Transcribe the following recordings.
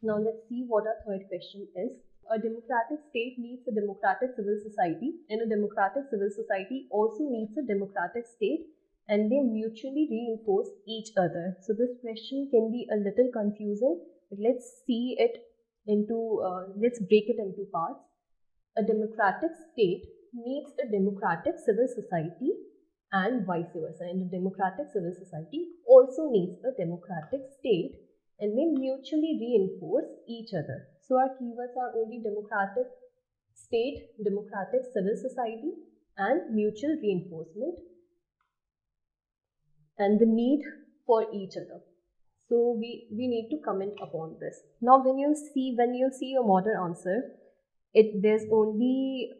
Now let's see what our third question is. A democratic state needs a democratic civil society, and a democratic civil society also needs a democratic state, and they mutually reinforce each other. So this question can be a little confusing, but let's break it into parts. A democratic state needs a democratic civil society and vice versa, and a democratic civil society also needs a democratic state, and they mutually reinforce each other. So our keywords are only democratic state, democratic civil society, and mutual reinforcement, and the need for each other. So we need to comment upon this. Now when you see a model answer, there's only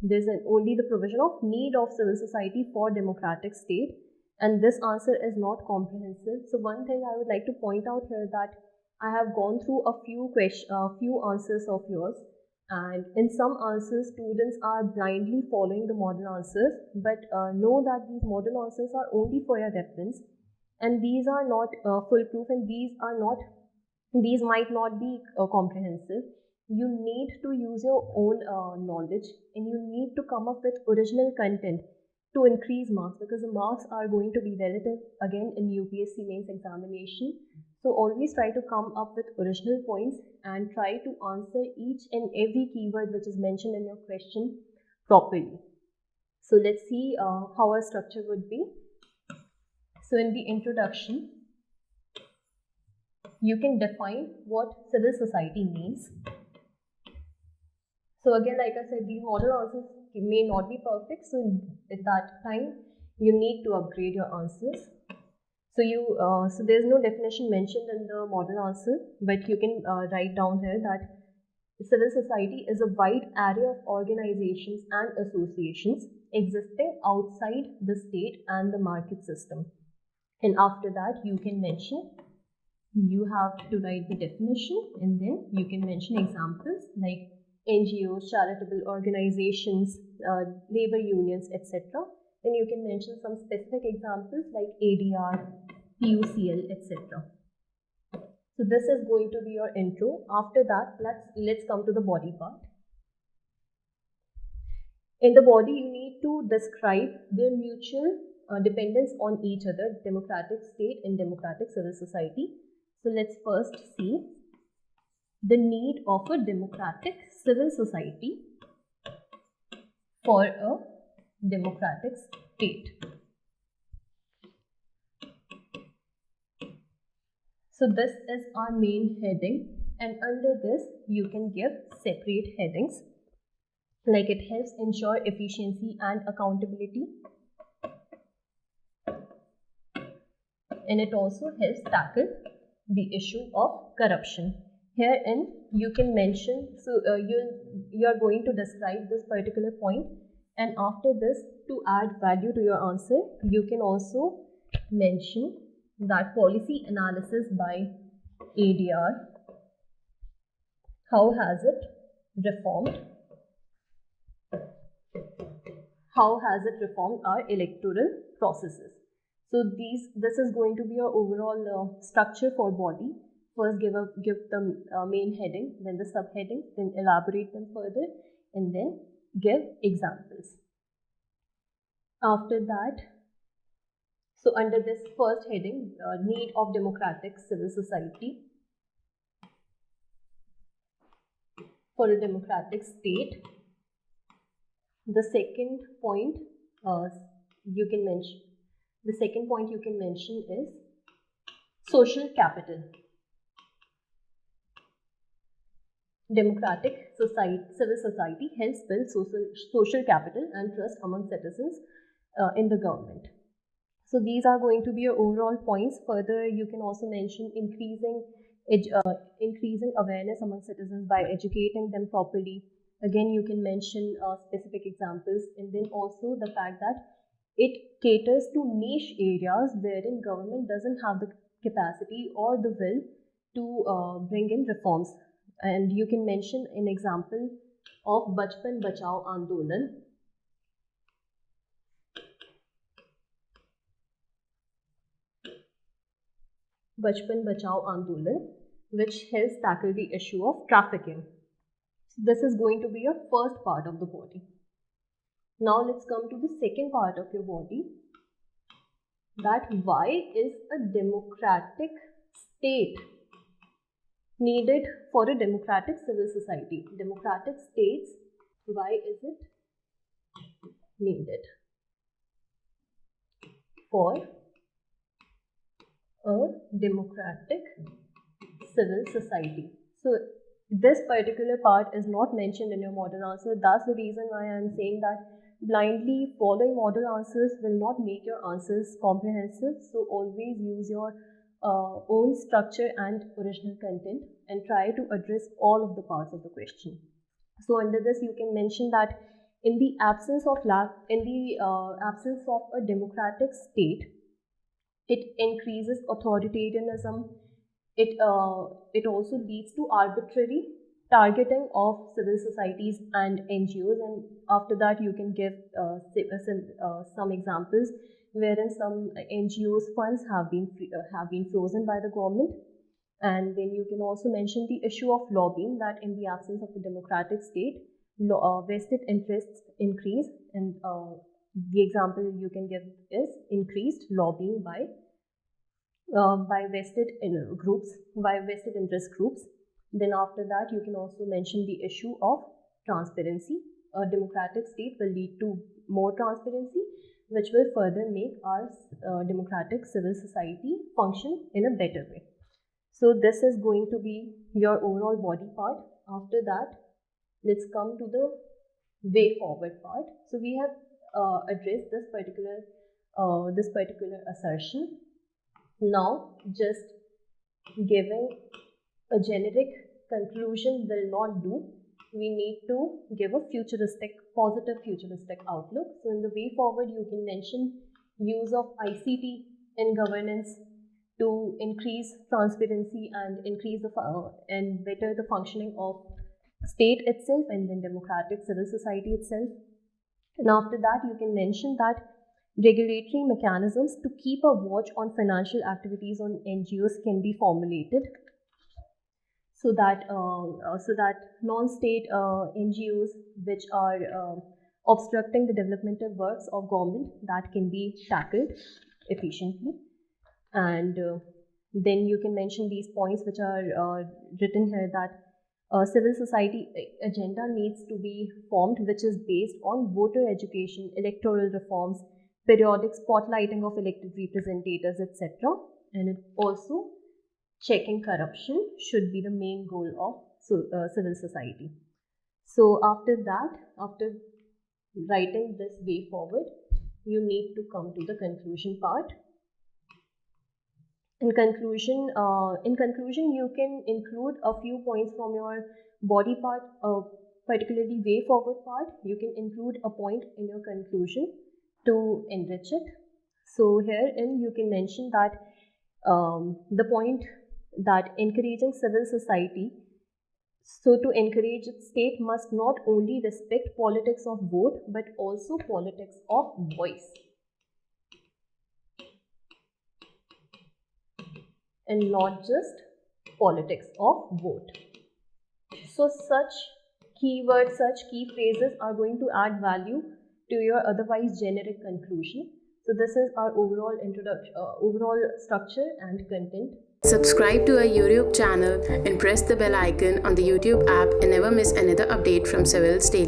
the provision of need of civil society for democratic state, and this answer is not comprehensive. So one thing I would like to point out here that I have gone through a few answers of yours, and in some answers students are blindly following the model answers, but know that these model answers are only for your reference, and these are not foolproof, and these might not be comprehensive. You need to use your own knowledge, and you need to come up with original content to increase marks, because the marks are going to be relative again in UPSC mains examination. So always try to come up with original points and try to answer each and every keyword which is mentioned in your question properly. So let's see how our structure would be. So in the introduction, you can define what civil society means. So again, like I said, these model answers may not be perfect, so at that time you need to upgrade your answers. So there's no definition mentioned in the model answer, but you can write down here that civil society is a wide array of organizations and associations existing outside the state and the market system. And after that, you can mention, you have to write the definition, and then you can mention examples like NGOs, charitable organizations, labor unions, etc. Then you can mention some specific examples like ADR, PUCL, etc. So this is going to be your intro. After that, let's come to the body part. In the body, you need to describe their mutual dependence on each other, democratic state and democratic civil society. So let's first see the need of a democratic civil society for a democratic state. So this is our main heading, and under this you can give separate headings, like it helps ensure efficiency and accountability, and it also helps tackle the issue of corruption. Herein you can mention, you are going to describe this particular point, and after this, to add value to your answer, you can also mention that policy analysis by ADR, how has it reformed our electoral processes. So this is going to be your overall structure for body. First give the main heading, then the subheading, then elaborate them further, and then give examples. After that, so under this first heading, need of democratic civil society for a democratic state, the second point you can mention is social capital. Democratic civil society helps build social capital and trust among citizens in the government. So these are going to be your overall points. Further, you can also mention increasing awareness among citizens by educating them properly. Again, you can mention specific examples, and then also the fact that it caters to niche areas wherein government doesn't have the capacity or the will to bring in reforms. And you can mention an example of Bachpan Bachao Andolan. Bachpan Bachao Andolan, which helps tackle the issue of trafficking. So this is going to be your first part of the body. Now let's come to the second part of your body, that why is a democratic state needed for a democratic civil society? Democratic states, why is it needed for a democratic civil society? So this particular part is not mentioned in your model answer. That's the reason why I am saying that blindly following model answers will not make your answers comprehensive. So always use your own structure and original content and try to address all of the parts of the question. So under this you can mention that in the absence of a democratic state, it increases authoritarianism. It also leads to arbitrary targeting of civil societies and NGOs, and after that you can give some examples wherein some NGOs funds have been frozen by the government. And then you can also mention the issue of lobbying, that in the absence of a democratic state, vested interests increase, and the example you can give is increased lobbying by vested interest groups. Then after that you can also mention the issue of transparency. A democratic state will lead to more transparency, which will further make our democratic civil society function in a better way. So this is going to be your overall body part. After that, let's come to the way forward part. So we have addressed this particular assertion. Now, just giving a generic conclusion will not do. We need to give a positive futuristic outlook. So in the way forward, you can mention use of ICT in governance to increase transparency and and better the functioning of state itself and then democratic civil society itself. And after that, you can mention that regulatory mechanisms to keep a watch on financial activities on NGOs can be formulated, so that non-state NGOs which are obstructing the developmental works of government, that can be tackled efficiently. And then you can mention these points which are written here, that civil society agenda needs to be formed, which is based on voter education, electoral reforms, periodic spotlighting of elected representatives, etc. And it also checking corruption should be the main goal of civil society. So after writing this way forward, you need to come to the conclusion part. In conclusion, you can include a few points from your body part, particularly way forward part. You can include a point in your conclusion to enrich it. So herein you can mention that the point that encouraging civil society, so to encourage it, state must not only respect politics of vote but also politics of voice, and not just politics of vote. So such keywords, such key phrases are going to add value to your otherwise generic conclusion. So this is our overall overall structure and content. Subscribe to our YouTube channel and press the bell icon on the YouTube app and never miss another update from Civil's Daily.